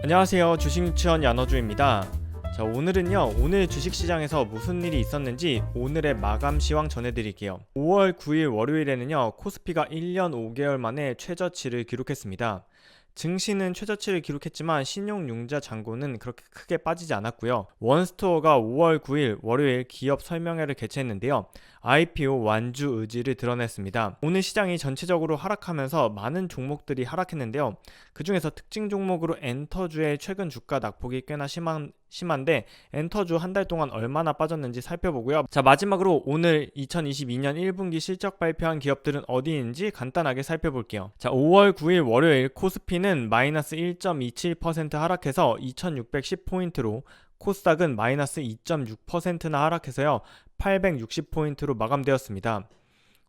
안녕하세요. 주식유치원 야너주입니다. 자, 오늘은요, 오늘 주식시장에서 무슨 일이 있었는지 오늘의 마감 시황 전해드릴게요. 5월 9일 월요일에는요, 코스피가 1년 5개월 만에 최저치를 기록했습니다. 증시는 최저치를 기록했지만 신용융자 잔고는 그렇게 크게 빠지지 않았고요. 원스토어가 5월 9일 월요일 기업 설명회를 개최했는데요. IPO 완주 의지를 드러냈습니다. 오늘 시장이 전체적으로 하락하면서 많은 종목들이 하락했는데요. 그 중에서 특징 종목으로 엔터주의 최근 주가 낙폭이 꽤나 심한데 엔터주 한 달 동안 얼마나 빠졌는지 살펴보고요. 자, 마지막으로 오늘 2022년 1분기 실적 발표한 기업들은 어디인지 간단하게 살펴볼게요. 자, 5월 9일 월요일 코스피는 마이너스 1.27% 하락해서 2610포인트로, 코스닥은 마이너스 2.6%나 하락해서요 860포인트로 마감되었습니다.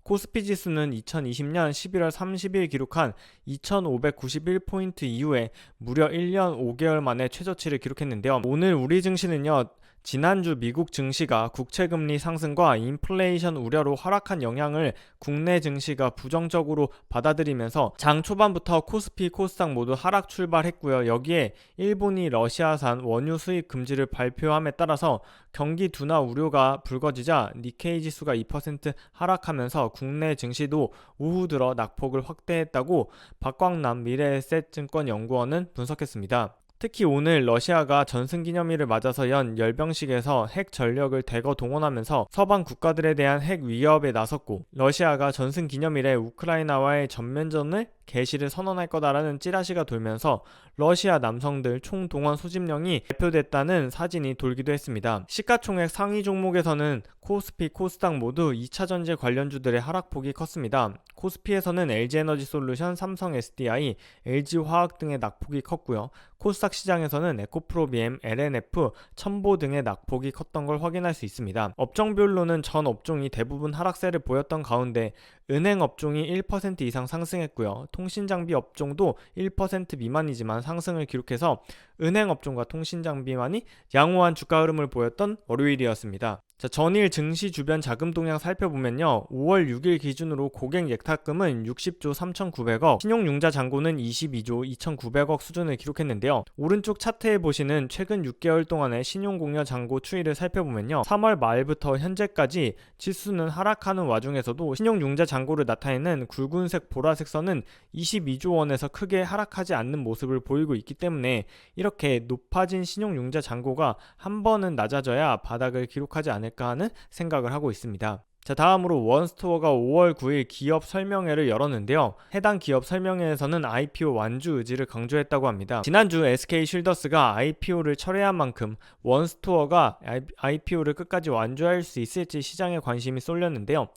코스피 지수는 2020년 11월 30일 기록한 2591포인트 이후에 무려 1년 5개월 만에 최저치를 기록했는데요. 오늘 우리 증시는요, 지난주 미국 증시가 국채금리 상승과 인플레이션 우려로 하락한 영향을 국내 증시가 부정적으로 받아들이면서 장 초반부터 코스피, 코스닥 모두 하락 출발했고요. 여기에 일본이 러시아산 원유 수입 금지를 발표함에 따라서 경기 둔화 우려가 불거지자 니케이 지수가 2% 하락하면서 국내 증시도 오후 들어 낙폭을 확대했다고 박광남 미래에셋증권 연구원은 분석했습니다. 특히 오늘 러시아가 전승기념일을 맞아서 연 열병식에서 핵 전력을 대거 동원하면서 서방 국가들에 대한 핵 위협에 나섰고, 러시아가 전승기념일에 우크라이나와의 전면전을 개시를 선언할 거다라는 찌라시가 돌면서 러시아 남성들 총동원 소집령이 발표됐다는 사진이 돌기도 했습니다. 시가총액 상위 종목에서는 코스피, 코스닥 모두 2차전지 관련주들의 하락폭이 컸습니다. 코스피에서는 LG에너지솔루션, 삼성 SDI, LG화학 등의 낙폭이 컸고요. 코스닥 시장에서는 에코프로비엠, LNF, 첨보 등의 낙폭이 컸던 걸 확인할 수 있습니다. 업종별로는 전 업종이 대부분 하락세를 보였던 가운데 은행 업종이 1% 이상 상승했고요. 통신장비 업종도 1% 미만이지만 상승을 기록해서 은행 업종과 통신장비만이 양호한 주가 흐름을 보였던 월요일이었습니다. 자, 전일 증시 주변 자금 동향 살펴보면요. 5월 6일 기준으로 고객 예탁금은 60조 3,900억, 신용융자 잔고는 22조 2,900억 수준을 기록했는데요. 오른쪽 차트에 보시는 최근 6개월 동안의 신용공여 잔고 추이를 살펴보면요. 3월 말부터 현재까지 지수는 하락하는 와중에서도 신용융자 잔고를 나타내는 굵은색 보라색 선은 22조 원에서 크게 하락하지 않는 모습을 보이고 있기 때문에 이렇게 높아진 신용융자 잔고가 한 번은 낮아져야 바닥을 기록하지 않을까 하는 생각을 하고 있습니다. 자, 다음으로 원스토어가 5월 9일 기업 설명회를 열었는데요. 해당 기업 설명회에서는 IPO 완주 의지를 강조했다고 합니다. 지난주 SK쉴더스가 IPO를 철회한 만큼 원스토어가 IPO를 끝까지 완주할 수 있을지 시장에 관심이 쏠렸는데요.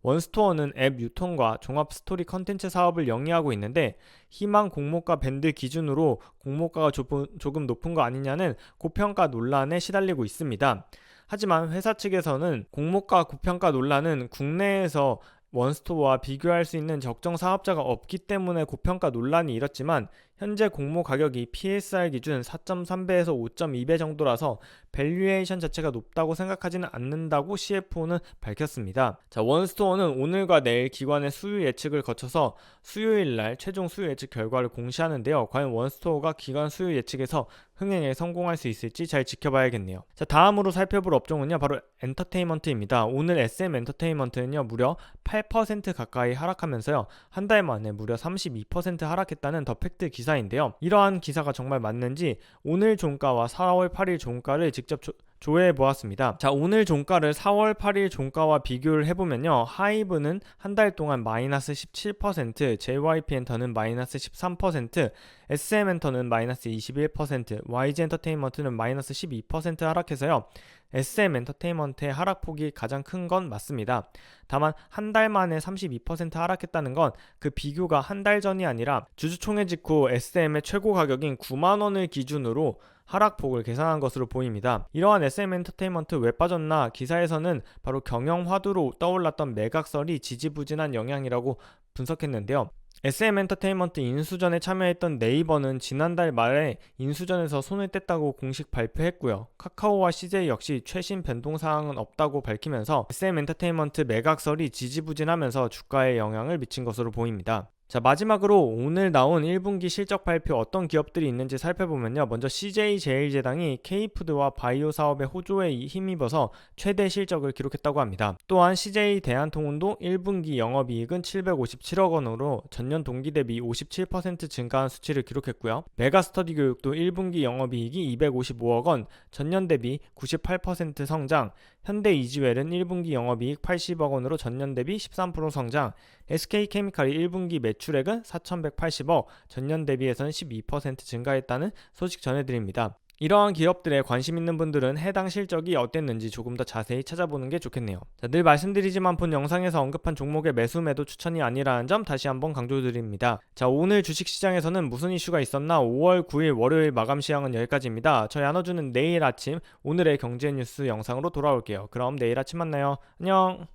원스토어는 앱 유통과 종합 스토리 컨텐츠 사업을 영위하고 있는데, 희망 공모가 밴드 기준으로 공모가가 조금 높은 거 아니냐는 고평가 논란에 시달리고 있습니다. 하지만 회사 측에서는 공모가 고평가 논란은 국내에서 원스토어와 비교할 수 있는 적정 사업자가 없기 때문에 고평가 논란이 일었지만, 현재 공모 가격이 PSR 기준 4.3배에서 5.2배 정도라서 밸류에이션 자체가 높다고 생각하지는 않는다고 CFO는 밝혔습니다. 자, 원스토어는 오늘과 내일 기관의 수요 예측을 거쳐서 수요일날 최종 수요 예측 결과를 공시하는데요. 과연 원스토어가 기관 수요 예측에서 흥행에 성공할 수 있을지 잘 지켜봐야겠네요. 자, 다음으로 살펴볼 업종은요, 바로 엔터테인먼트입니다. 오늘 SM 엔터테인먼트는요, 무려 8% 가까이 하락하면서요, 한 달 만에 무려 32% 하락했다는 더 팩트 기사인데요. 이러한 기사가 정말 맞는지 오늘 종가와 4월 8일 종가를 직접 조회해 보았습니다. 자, 오늘 종가를 4월 8일 종가와 비교를 해보면요, 하이브는 한 달 동안 마이너스 17%, JYP엔터는 마이너스 13%, SM엔터는 마이너스 21%, YG엔터테인먼트는 마이너스 12% 하락해서요, SM엔터테인먼트의 하락폭이 가장 큰 건 맞습니다. 다만 한 달 만에 32% 하락했다는 건 그 비교가 한 달 전이 아니라 주주총회 직후 SM의 최고 가격인 9만원을 기준으로 하락폭을 계산한 것으로 보입니다. 이러한 SM엔터테인먼트 왜 빠졌나, 기사에서는 바로 경영화두로 떠올랐던 매각설이 지지부진한 영향이라고 분석했는데요. SM엔터테인먼트 인수전에 참여했던 네이버는 지난달 말에 인수전에서 손을 뗐다고 공식 발표했고요. 카카오와 CJ 역시 최신 변동사항은 없다고 밝히면서 SM엔터테인먼트 매각설이 지지부진하면서 주가에 영향을 미친 것으로 보입니다. 자, 마지막으로 오늘 나온 1분기 실적 발표 어떤 기업들이 있는지 살펴보면요. 먼저 CJ제일제당이 K푸드와 바이오 사업의 호조에 힘입어서 최대 실적을 기록했다고 합니다. 또한 CJ대한통운도 1분기 영업이익은 757억 원으로 전년 동기 대비 57% 증가한 수치를 기록했고요. 메가스터디교육도 1분기 영업이익이 255억 원, 전년 대비 98% 성장, 현대이지웰은 1분기 영업이익 80억 원으로 전년 대비 13% 성장, SK케미칼이 1분기 매출액은 4,180억, 전년 대비해서는 12% 증가했다는 소식 전해드립니다. 이러한 기업들에 관심 있는 분들은 해당 실적이 어땠는지 조금 더 자세히 찾아보는 게 좋겠네요. 자, 늘 말씀드리지만 본 영상에서 언급한 종목의 매수 매도 추천이 아니라는 점 다시 한번 강조드립니다. 자, 오늘 주식시장에서는 무슨 이슈가 있었나? 5월 9일 월요일 마감 시황은 여기까지입니다. 저희 나눠주는 내일 아침 오늘의 경제 뉴스 영상으로 돌아올게요. 그럼 내일 아침 만나요. 안녕.